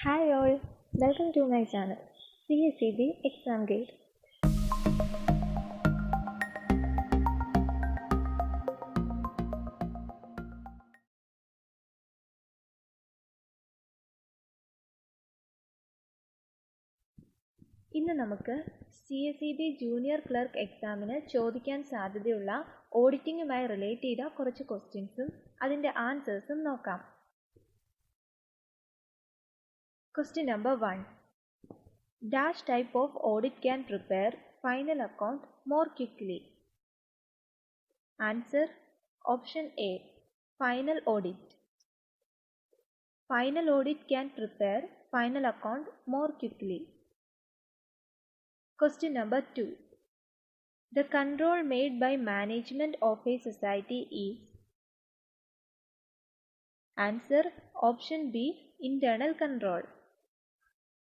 Hi all, welcome to my channel CSCB Exam Guide. ഇന്ന് നമുക്ക് CSCB junior clerk എക്സാമിന് ചോദിക്കാൻ സാധ്യതയുള്ള ഓഡിറ്റിംഗുമായി റിലേറ്റ് ചെയ്ത കുറച്ച് ക്വസ്റ്റ്യൻസും അതിൻ്റെ ആൻസേഴ്സും നോക്കാം. Question number 1. Dash type of audit can prepare final account more quickly? Answer option A. Final audit. Final audit can prepare final account more quickly. Question number 2. The control made by management of a society is? Answer option B. Internal control.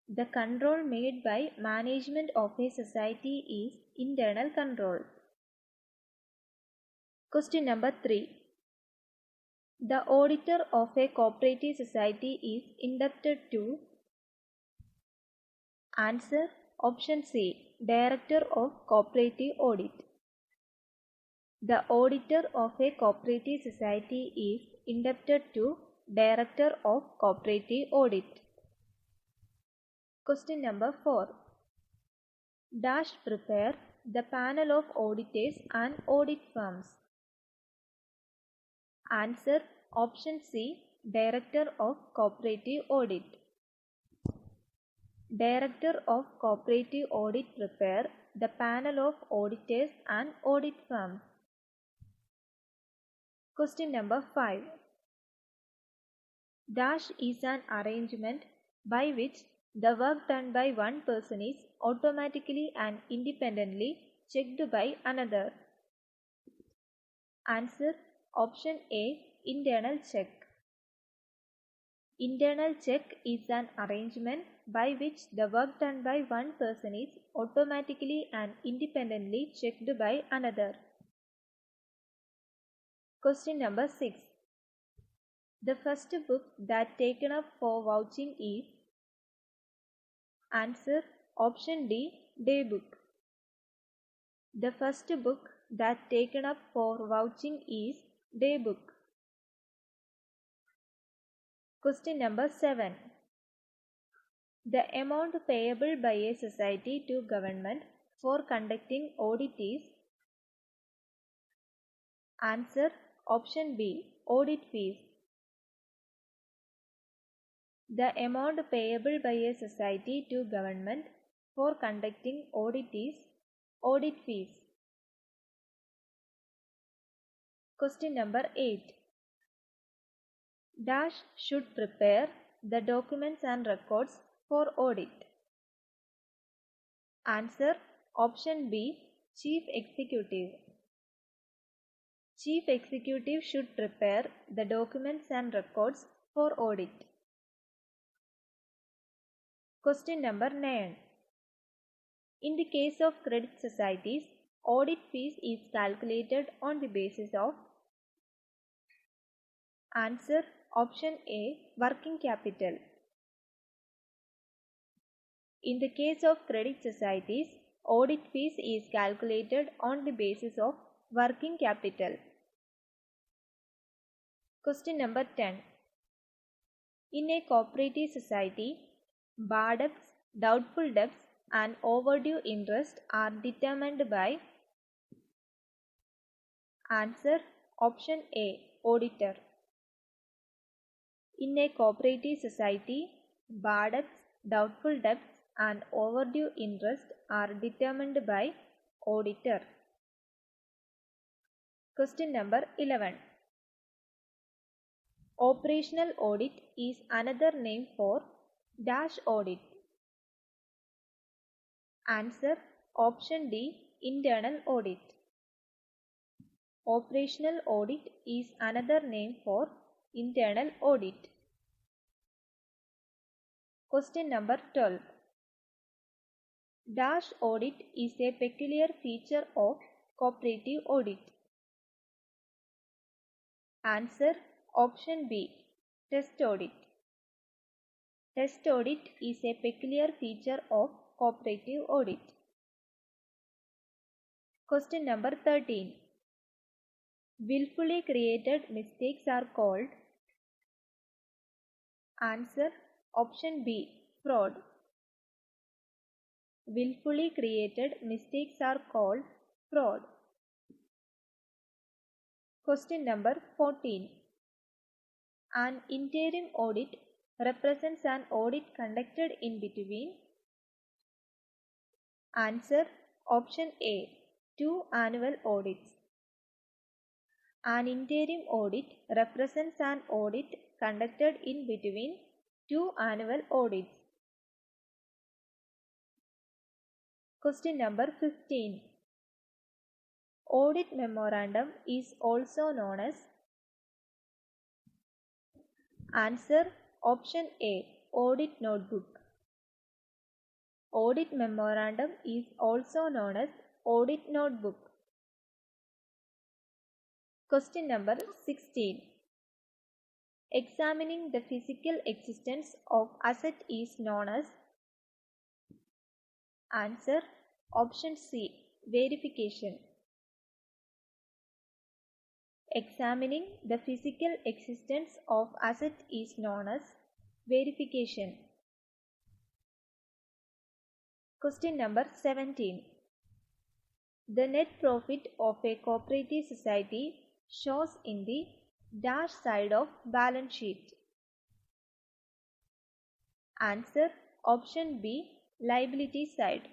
The control made by management of a society is internal control. Question number 3. The auditor of a cooperative society is inducted to? Answer option C. Director of Cooperative Audit. The auditor of a cooperative society is inducted to Director of Cooperative Audit. Question number 4. Dash prepare the panel of auditors and audit firms. Answer option C. Director of Cooperative Audit. Director of Cooperative Audit prepare the panel of auditors and audit firms. Question number 5. Dash is an arrangement by which the work done by one person is automatically and independently checked by another. Answer option A. Internal check. Internal check is an arrangement by which the work done by one person is automatically and independently checked by another. Question number 6. The first book that taken up for vouching is? Answer option D. Daybook. The first book that taken up for vouching is Daybook. Question number 7. The amount payable by a society to government for conducting audit is? Answer option B. Audit fees. The amount payable by a society to government for conducting audit is audit fees. Question number 8. Dash should prepare the documents and records for audit. Answer option B. Chief Executive. Chief Executive should prepare the documents and records for audit. Question number 9. In the case of credit societies, audit fees is calculated on the basis of? Answer option A. Working capital. In the case of credit societies, audit fees is calculated on the basis of working capital. Question number 10. In a cooperative society, bar debts, doubtful debts and overdue interest are determined by? Answer option A. Auditor. In a cooperative society, bar debts, doubtful debts and overdue interest are determined by auditor. Question number 11. Operational audit is another name for dash audit. Answer option D. Internal audit. Operational audit is another name for internal audit. Question number 12. Dash audit is a peculiar feature of cooperative audit. Answer option B. Test audit. Test audit is a peculiar feature of cooperative audit. Question number 13. Willfully created mistakes are called. Answer option B, fraud. Willfully created mistakes are called fraud. Question number 14. An interim audit represents an audit conducted in between. Answer option A, 2 annual audits. An interim audit represents an audit conducted in between 2 annual audits. Question number 15. Audit memorandum is also known as. Answer option A, audit notebook. Audit memorandum is also known as audit notebook. Question number 16. Examining the physical existence of asset is known as. Answer option C, verification. Examining the physical existence of asset is known as verification. Question number 17. The net profit of a cooperative society shows in the dash side of balance sheet. Answer option B, liability side.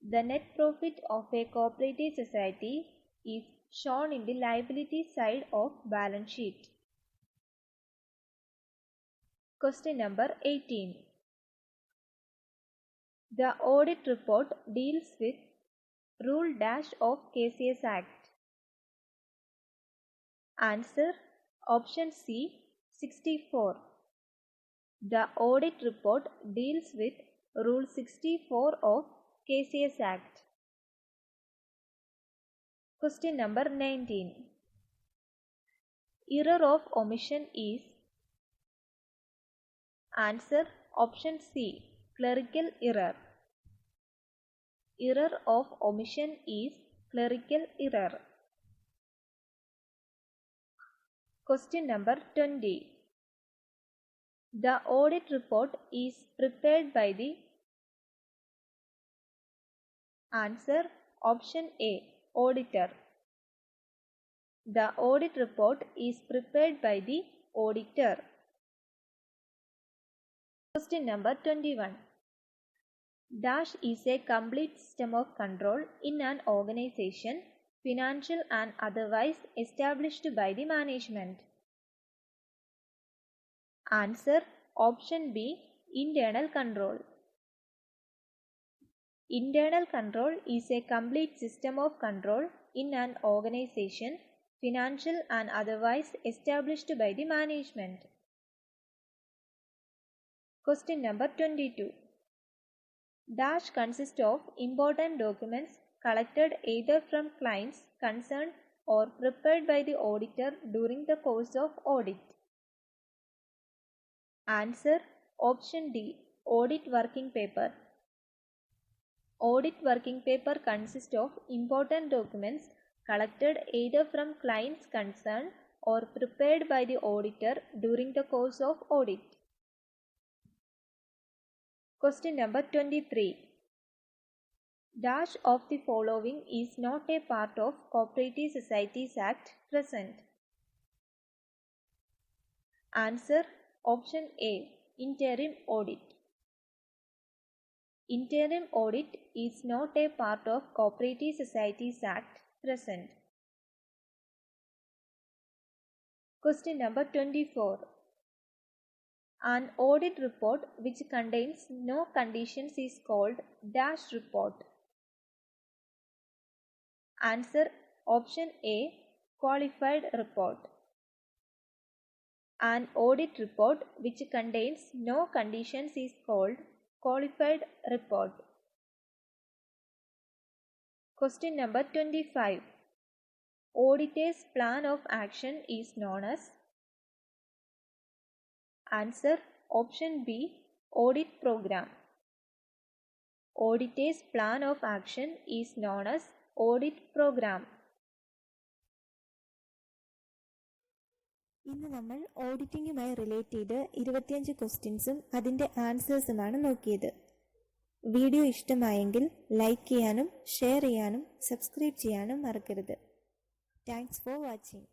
The net profit of a cooperative society is shown in the liability side of balance sheet. Question number 18. The audit report deals with Rule Dash of KCS Act. Answer option C, 64. The audit report deals with Rule 64 of KCS Act. Question number 19. Error of omission is. Answer option C, clerical error. Error of omission is clerical error. Question number 20. The audit report is prepared by the. Answer option A, auditor. The audit report is prepared by the auditor. Question number 21. Dash is a complete system of control in an organization, financial and otherwise, established by the management. Answer option B, internal control. Internal control is a complete system of control in an organization, financial and otherwise, established by the management. Question number 22. Dash consists of important documents collected either from clients concerned or prepared by the auditor during the course of audit. Answer option D, audit working paper. Audit working paper consists of important documents collected either from clients concerned or prepared by the auditor during the course of audit. Question number 23. Dash of the following is not a part of Cooperative Societies Act present. Answer option A, interim audit. Interim audit is not a part of Cooperative Societies Act present. Question number 24. An audit report which contains no conditions is called dash report. Answer option A, qualified report. An audit report which contains no conditions is called qualified report. Question number 25. Auditor's plan of action is known as. Answer Option B. Audit program. Auditor's plan of action is known as audit program. ഇന്ന് നമ്മൾ ഓഡിറ്റിംഗുമായി relate ചെയ്ത് 25 ക്വസ്റ്റ്യൻസും അതിൻ്റെ ആൻസേഴ്സുമാണ് നോക്കിയത്. Video ഇഷ്ടമായെങ്കിൽ like ചെയ്യാനും share ചെയ്യാനും subscribe ചെയ്യാനും മറക്കരുത്. Thanks for watching.